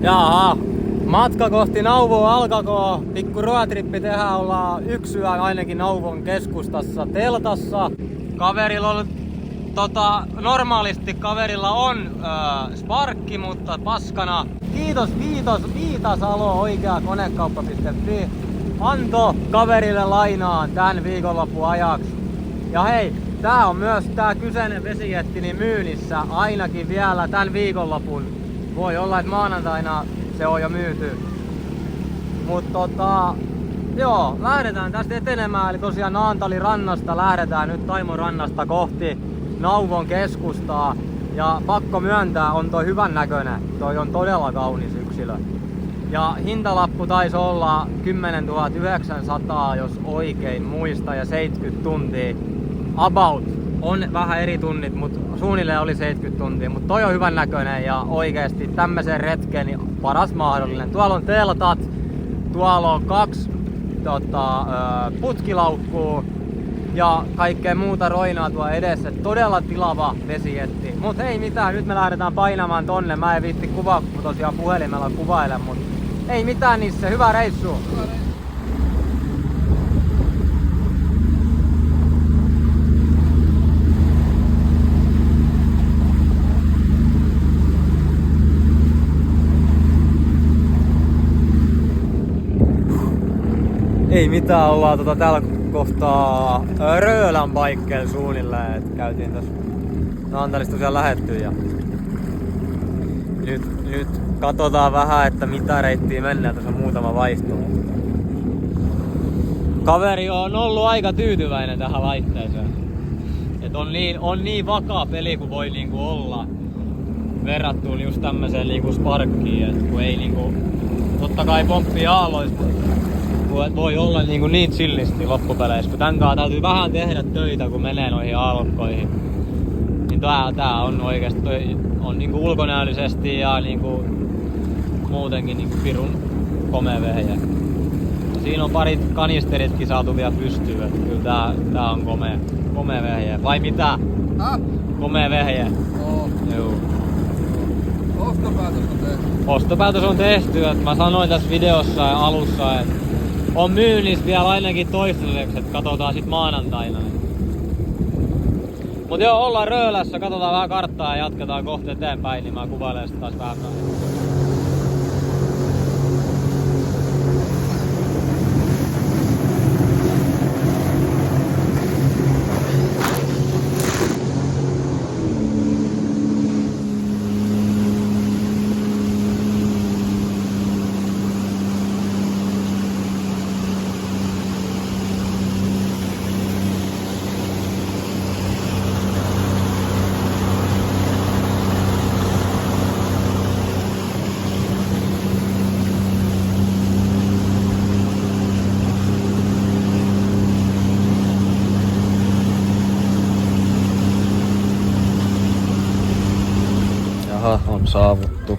Jaha, matka kohti Nauvoa alkako. Pikku roatrippi tehdään, ollaan yksi yö ainakin Nauvon keskustassa teltassa. Kaverilla on, normaalisti kaverilla on sparkki, mutta paskana. Kiitos Viitasalo, oikea konekauppa.fi. Anto kaverille lainaan tän viikonlopun ajaksi. Ja hei, tää on myös tää kyseinen vesijetti niin myynnissä ainakin vielä tän viikonlopun. Voi olla, että maanantaina se on jo myyty. Mutta joo, lähdetään tästä etenemään. Eli tosiaan Naantalin rannasta lähdetään nyt Taimon rannasta kohti Nauvon keskustaa. Ja pakko myöntää, on toi hyvän näköinen. Toi on todella kaunis yksilö. Ja hintalappu taisi olla 10 900, jos oikein muista, ja 70 tuntia. About. On vähän eri tunnit, mutta suunnilleen oli 70 tuntia. Mutta toi on hyvän näköinen ja oikeesti tämmöisen retken niin paras mahdollinen. Tuolla on teltat, tuolla on 2 putkilaukkuu ja kaikkea muuta roinaa tuo edessä. Todella tilava vesijetti. Mut ei mitään, nyt me lähdetään painamaan tonne. Mä en viitti kuvaa, kun tosiaan puhelimella kuvailen, mut ei mitään niissä. Hyvää reissua! Ei mitään, ollaan täällä kohtaa Röölän paikkeella suunnilleen, että käytiin tässä Naantalista tosiaan lähetty ja nyt katsotaan vähän, että mitä reittiä mennään, tässä on muutama vaihtoehto. Kaveri on ollut aika tyytyväinen tähän laitteeseen. Et on niin vakaa peli kuin voi niinku olla verrattuna just tämmöiseen niinku sparkkiin, et kun ei niinku, totta kai pomppii aalloista. Voi olla niin chillisti loppupeleissä, kun tän kanssa täytyy vähän tehdä töitä, kun menee noihin aallokkoihin. Niin tää on oikeesti, on niinku ulkonäöllisesti ja niinku muutenkin niinku pirun komea vehje. Siinä on parit kanisteritkin saatu vielä pystyyn, että kyllä tää on komea vehje. Vai mitä? Komea vehje. Joo. Ostopäätös on tehty. Ostopäätös on tehty, että mä sanoin tässä videossa ja alussa, että on myynnissä vielä ainakin toistaiseksi, että katsotaan sit maanantaina. Mut joo, ollaan Röölässä, katsotaan vähän karttaa ja jatketaan kohta eteenpäin, niin mä kuvailen sitä taas vähän. On saavuttu.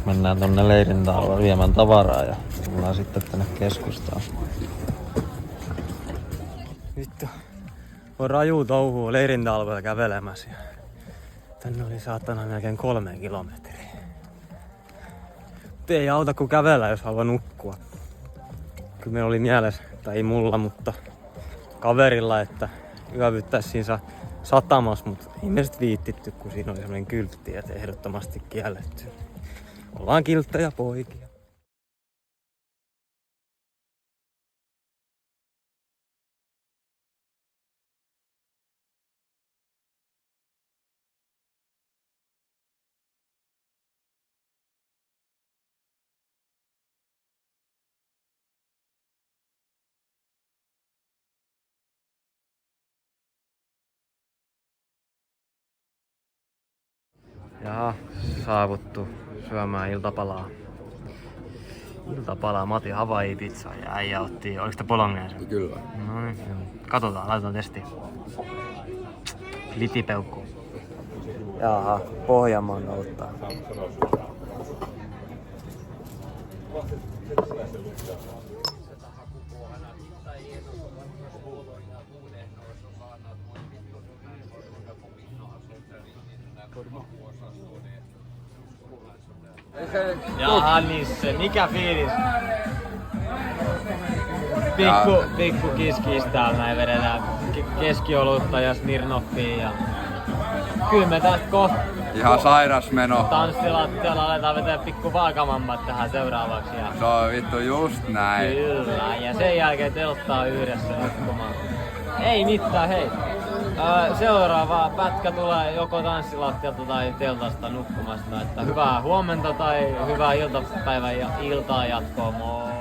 Mennään tonne Leirintäalueelle viemään tavaraa ja tullaan sitten tänne keskustaan. Vittu, on raju touhua Leirintäalueella kävelemässä. Tänne oli saatana melkein 3 kilometriä. Ei auta kun kävellä, jos haluaa nukkua. Kyllä me oli mielessä, tai ei mulla, mutta kaverilla, että yövyttäis siinä satamassa, mutta ei me sit viittitty, kun siinä oli semmonen kyltti, että ehdottomasti kielletty. Ollaan kilttejä poikia. Jaha, saavuttu syömään iltapalaa. Mati Hawaii pizza ja äijä otti, oliko sitä bologneesa? Kyllä. No niin, katsotaan, laitetaan testiin. Litipeukku. Jaha, Pohjanmaan kautta. Jaha Nisse, mikä fiilis? Pikku kiskis täällä näin vedetään keskiolutta ja Smirnoffia ja... Kyllä me tästä kohta... Ihan sairas meno. Tanssilattialla aletaan vetää pikku vaakamammat tähän seuraavaksi ja... Se on vittu just näin. Kyllä, ja sen jälkeen telttaa yhdessä nukkumaan. Ei mitään, hei! Seuraava pätkä tulee joko tanssilattialta tai teltasta nukkumasta, että hyvää huomenta tai hyvää iltapäivää ja iltaa jatkoa, moi!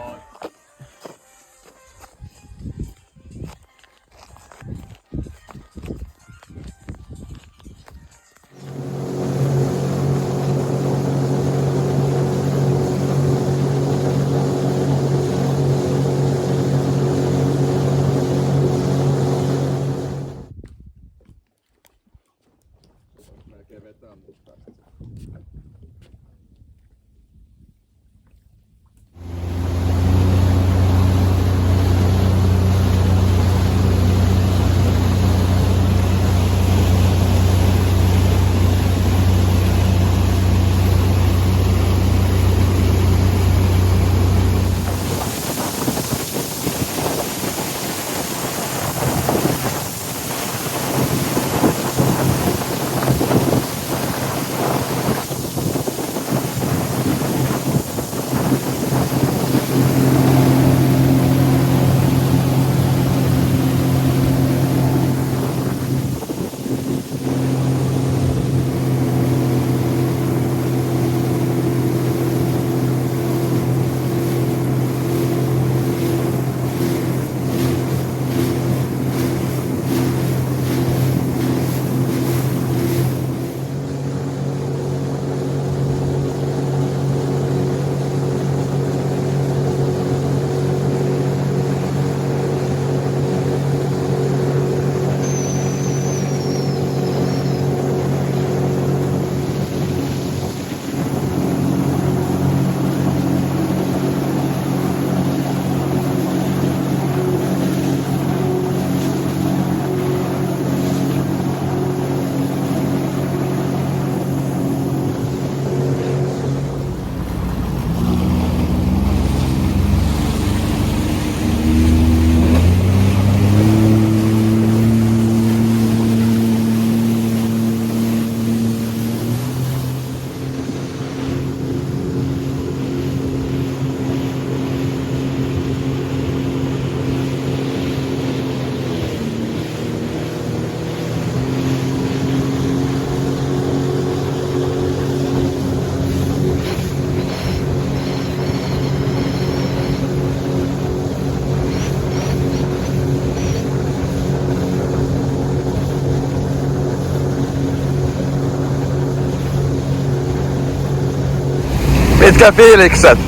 Mitkä fiilikset?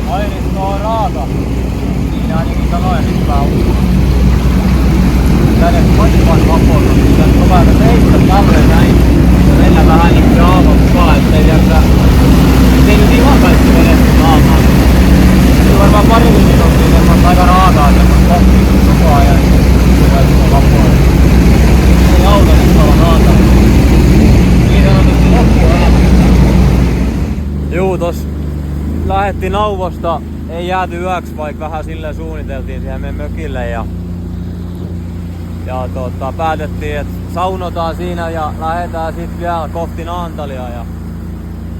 Airisto on raaka. Siinä ainakin sanoen hyvää uskoa. Kädet kotivan vapoilla. Pitäis koko ajan seistä talleen näin. Ja mennä vähän niinku se aamukaan, ettei nyt ihan kaikki vedetty naamaan. Kyllä varmaan pari minuuttia semmoista aika raakaa semmoista kohtia koko ajan. Tulee koko vapoilla. Ei auta nyt olla raaka. Niin sanotusti loppuun. Juu, tos lähettiin Nauvosta, ei jääty yöksi, vaikka vähän silleen suunniteltiin siihen meidän mökille ja päätettiin, että saunotaan siinä ja lähdetään sitten vielä kohti Naantalia ja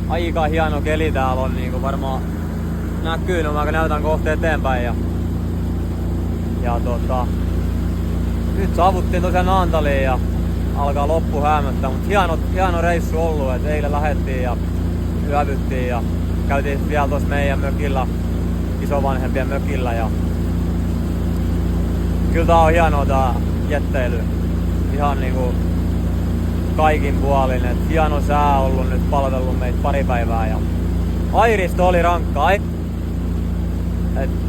aika hieno keli täällä on, niinku varmaan näkyy, no mä näytän kohta eteenpäin ja nyt saavuttiin tosiaan Naantaliin ja alkaa loppu hämöttää, mutta hieno reissu ollut, että eilen lähdettiin ja yövyttiin ja käytiin vielä tuossa meidän mökillä, isovanhempien mökillä ja kyllä tää on hienoa tää jetteily. Ihan niinku kaikin puolin, et hieno sää ollut nyt palvellut meitä pari päivää ja airisto oli rankkaa. Et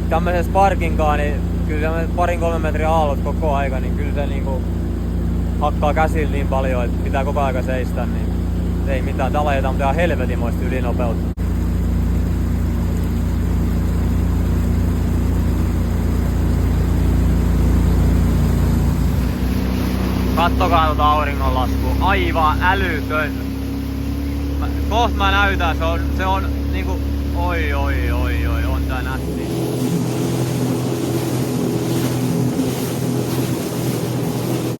tämmöisessä parkinkaan, niin kyllä se 2-3 metriä aallot koko aika, niin kyllä se niinku hakkaa käsillä niin paljon, että pitää koko aika seistä, niin ei mitään, täällä ajetaan mutta ihan helvetimoista ylinopeutta. Kattokaa tuota auringonlaskua, aivan älytön. Koht mä näytän, se on niinku, oi, on tää nätti.